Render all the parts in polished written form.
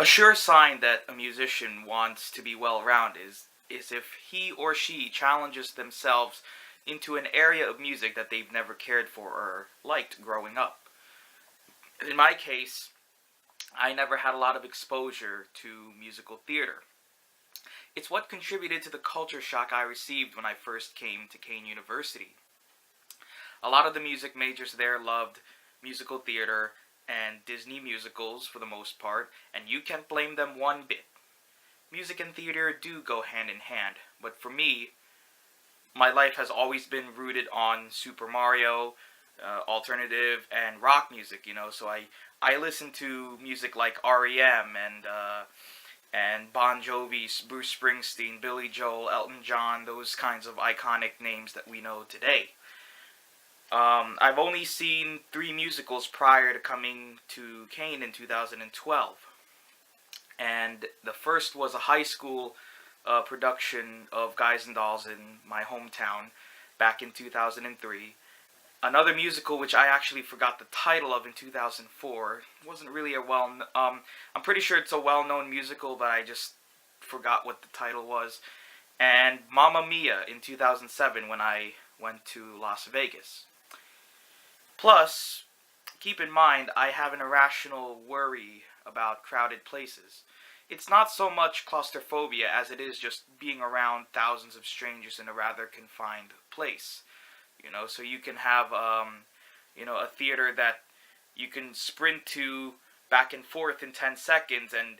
A sure sign that a musician wants to be well-rounded is if he or she challenges themselves into an area of music that they've never cared for or liked growing up. In my case, I never had a lot of exposure to musical theater. It's what contributed to the culture shock I received when I first came to Kane University. A lot of the music majors there loved musical theater and Disney musicals for the most part, and you can't blame them one bit. Music and theater do go hand in hand, but for me, my life has always been rooted on Super Mario, alternative, and rock music, so I listen to music like REM and Bon Jovi, Bruce Springsteen, Billy Joel, Elton John, those kinds of iconic names that we know today. I've only seen 3 musicals prior to coming to Kane in 2012. And the first was a high school production of Guys and Dolls in my hometown back in 2003. Another musical which I actually forgot the title of in 2004. It wasn't really I'm pretty sure it's a well-known musical, but I just forgot what the title was. And Mamma Mia in 2007 when I went to Las Vegas. Plus, keep in mind, I have an irrational worry about crowded places. It's not so much claustrophobia as it is just being around thousands of strangers in a rather confined place. So you can have, a theater that you can sprint to back and forth in 10 seconds, and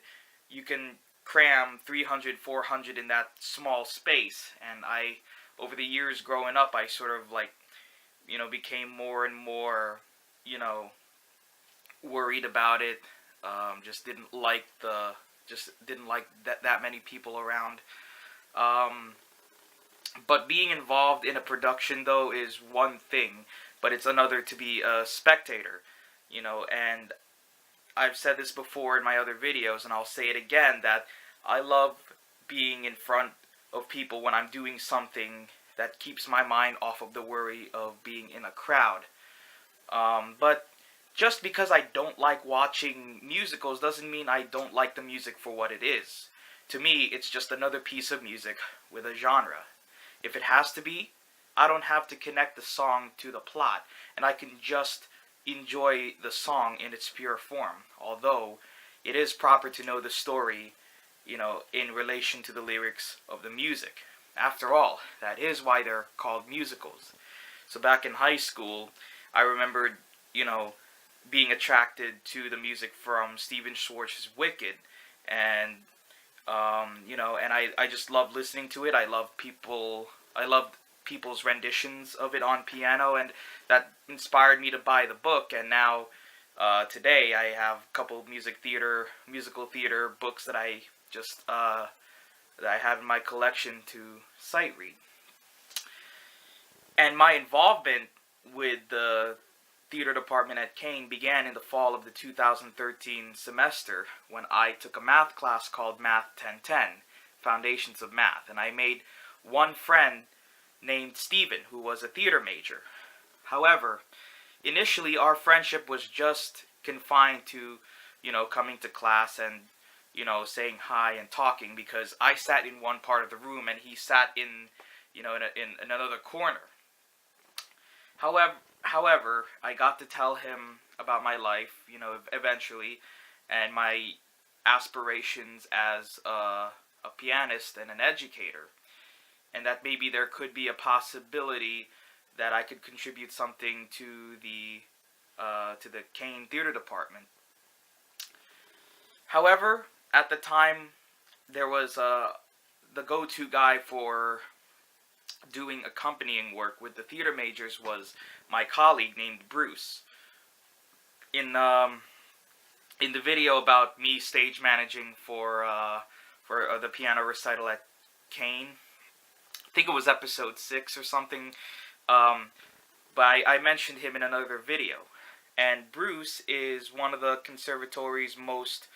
you can cram 300, 400 in that small space. And over the years growing up, I sort of became more and more, worried about it. Just didn't like that many people around. But being involved in a production, though, is one thing, but it's another to be a spectator, and I've said this before in my other videos, and I'll say it again, that I love being in front of people when I'm doing something that keeps my mind off of the worry of being in a crowd. But just because I don't like watching musicals doesn't mean I don't like the music for what it is. To me, it's just another piece of music with a genre. If it has to be, I don't have to connect the song to the plot, and I can just enjoy the song in its pure form, although it is proper to know the story, in relation to the lyrics of the music. After all, that is why they're called musicals. So back in high school, I remembered, being attracted to the music from Stephen Schwartz's Wicked, and I just loved listening to it. I loved people's renditions of it on piano, and that inspired me to buy the book. And now, today, I have a couple of musical theater books that I have in my collection to sight read. And my involvement with the theater department at Kane began in the fall of the 2013 semester when I took a math class called Math 1010, Foundations of Math, and I made one friend named Steven who was a theater major. However, initially our friendship was just confined to, coming to class and, saying hi and talking, because I sat in one part of the room and he sat in another corner. However, I got to tell him about my life, eventually, and my aspirations as a pianist and an educator, and that maybe there could be a possibility that I could contribute something to the Kane Theater Department. However, at the time, there was the go-to guy for doing accompanying work with the theater majors was my colleague named Bruce. In the video about me stage managing for the piano recital at Kane, I think it was episode 6 or something, but I mentioned him in another video. And Bruce is one of the conservatory's most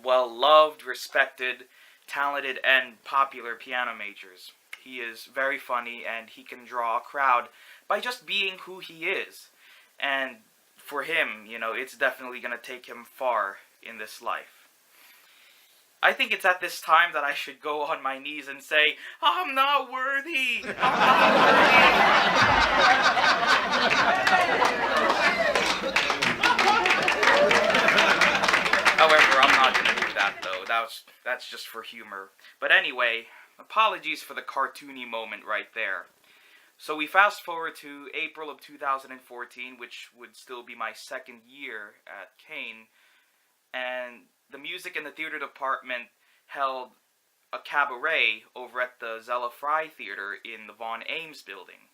well-loved, respected, talented, and popular piano majors. He is very funny, and he can draw a crowd by just being who he is. And for him, it's definitely going to take him far in this life. I think it's at this time that I should go on my knees and say, I'm not worthy! I'm not worthy! However, I'm not gonna do that though. That's just for humor. But anyway, apologies for the cartoony moment right there. So we fast forward to April of 2014, which would still be my second year at Kane, and the music and the theater department held a cabaret over at the Zella Fry Theater in the Von Ames building.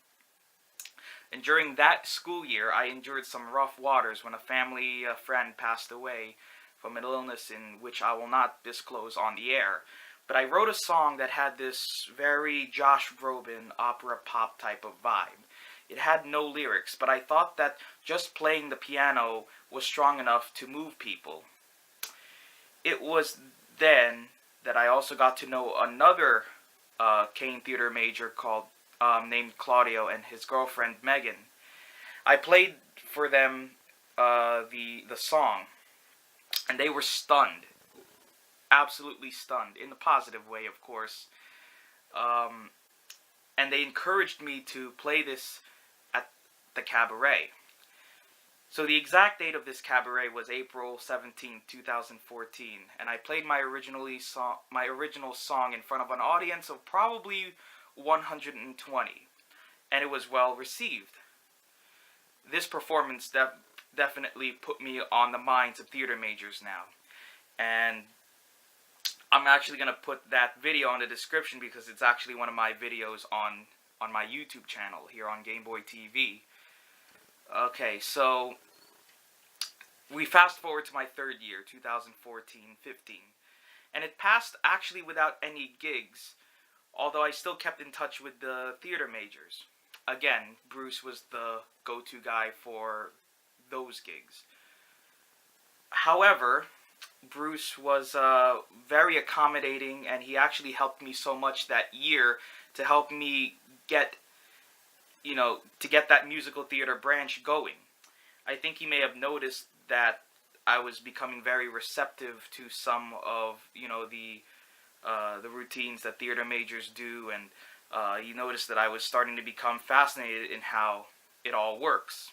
And during that school year, I endured some rough waters when a family friend passed away from an illness in which I will not disclose on the air. But I wrote a song that had this very Josh Groban opera pop type of vibe. It had no lyrics, but I thought that just playing the piano was strong enough to move people. It was then that I also got to know another Kane Theater major named Claudio and his girlfriend Megan. I played for them the song, and they were stunned. Absolutely stunned, in the positive way, of course. And they encouraged me to play this at the cabaret. So the exact date of this cabaret was April 17, 2014, and I played my original song in front of an audience of probably 120, and it was well received. This performance definitely put me on the minds of theater majors now, and I'm actually going to put that video in the description because it's actually one of my videos on my YouTube channel here on GameboyTV. Okay, so we fast forward to my third year, 2014-15, and it passed actually without any gigs, although I still kept in touch with the theater majors. Again, Bruce was the go-to guy for those gigs. However, Bruce was very accommodating, and he actually helped me so much that year to help me get that musical theater branch going. I think he may have noticed that I was becoming very receptive to some of the routines that theater majors do, and he noticed that I was starting to become fascinated in how it all works.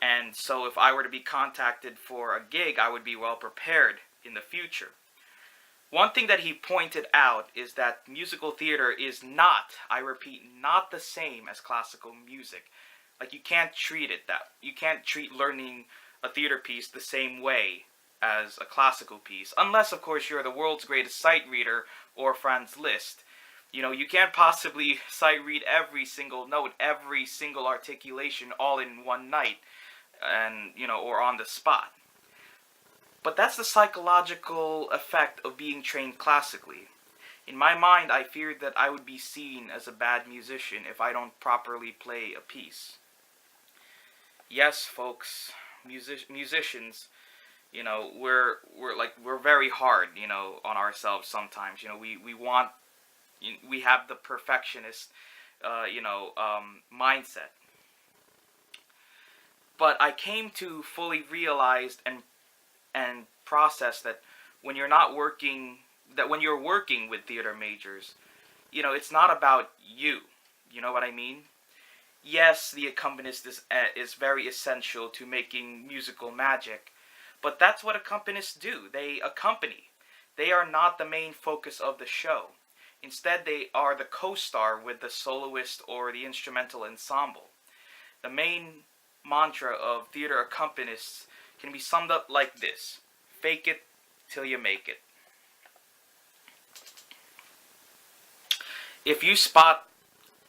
And so if I were to be contacted for a gig, I would be well prepared in the future. One thing that he pointed out is that musical theater is not, I repeat, not the same as classical music. Like, you can't treat learning a theater piece the same way as a classical piece. Unless, of course, you're the world's greatest sight reader or Franz Liszt. You can't possibly sight read every single note, every single articulation all in one night, and or on the spot. But that's the psychological effect of being trained classically. In my mind, I feared that I would be seen as a bad musician if I don't properly play a piece. Yes, folks, musicians, we're very hard, on ourselves sometimes. We have the perfectionist, mindset. But I came to fully realize and process that when you're working with theater majors, it's not about you. You know what I mean? Yes, the accompanist is very essential to making musical magic, but that's what accompanists do. They accompany. They are not the main focus of the show. Instead, they are the co-star with the soloist or the instrumental ensemble. The main mantra of theater accompanists can be summed up like this: fake it till you make it. If you spot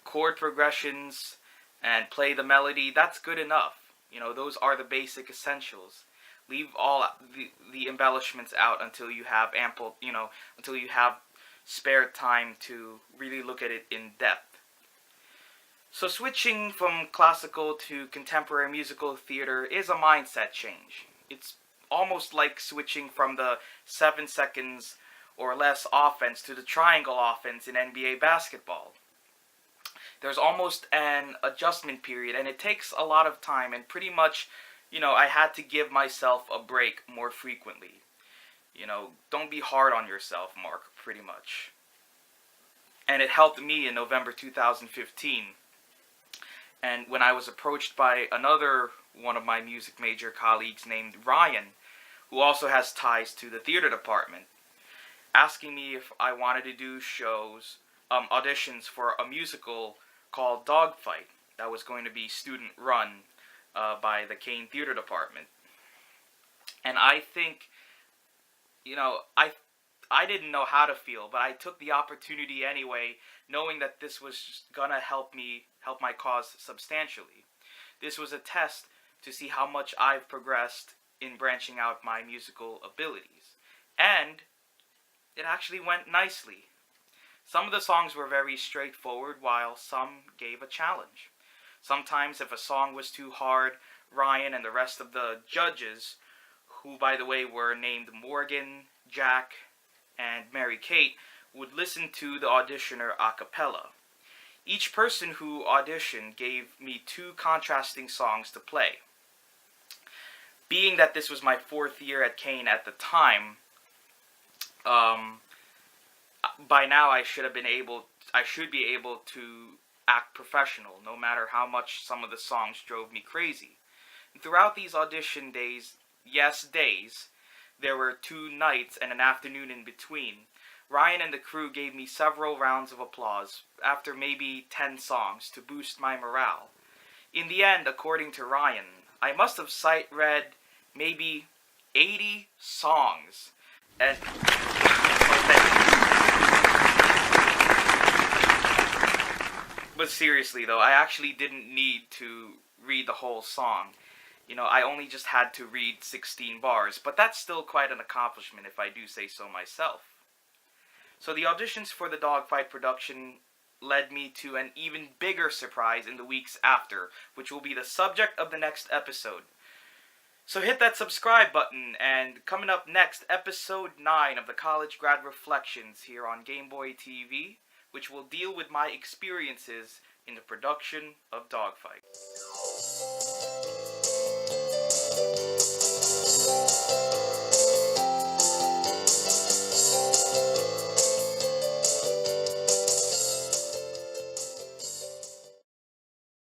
chord progressions and play the melody, that's good enough. Those are the basic essentials. Leave all the embellishments out until you have until you have spare time to really look at it in depth. So switching from classical to contemporary musical theater is a mindset change. It's almost like switching from the 7 seconds or less offense to the triangle offense in NBA basketball. There's almost an adjustment period, and it takes a lot of time, and pretty much, I had to give myself a break more frequently. Don't be hard on yourself, Mark, pretty much. And it helped me in November 2015. And when I was approached by another one of my music major colleagues named Ryan, who also has ties to the theater department, asking me if I wanted to do auditions for a musical called Dogfight that was going to be student run by the Kane Theater Department. And I think, I didn't know how to feel, but I took the opportunity anyway, knowing that this was gonna help my cause substantially. This was a test to see how much I've progressed in branching out my musical abilities. And it actually went nicely. Some of the songs were very straightforward, while some gave a challenge. Sometimes if a song was too hard, Ryan and the rest of the judges, who by the way were named Morgan, Jack, and Mary Kate, would listen to the auditioner a cappella. Each person who auditioned gave me 2 contrasting songs to play. Being that this was my 4th year at Kane at the time, by now I should be able to act professional, no matter how much some of the songs drove me crazy. And throughout these audition days, there were 2 nights and an afternoon in between. Ryan and the crew gave me several rounds of applause after maybe 10 songs to boost my morale. In the end, according to Ryan, I must have sight-read maybe 80 songs. And but seriously though, I actually didn't need to read the whole song. I only just had to read 16 bars, but that's still quite an accomplishment if I do say so myself. So the auditions for the Dogfight production led me to an even bigger surprise in the weeks after, which will be the subject of the next episode. So hit that subscribe button, and coming up next, episode 9 of the College Grad Reflections here on GameboyTV, which will deal with my experiences in the production of Dogfight.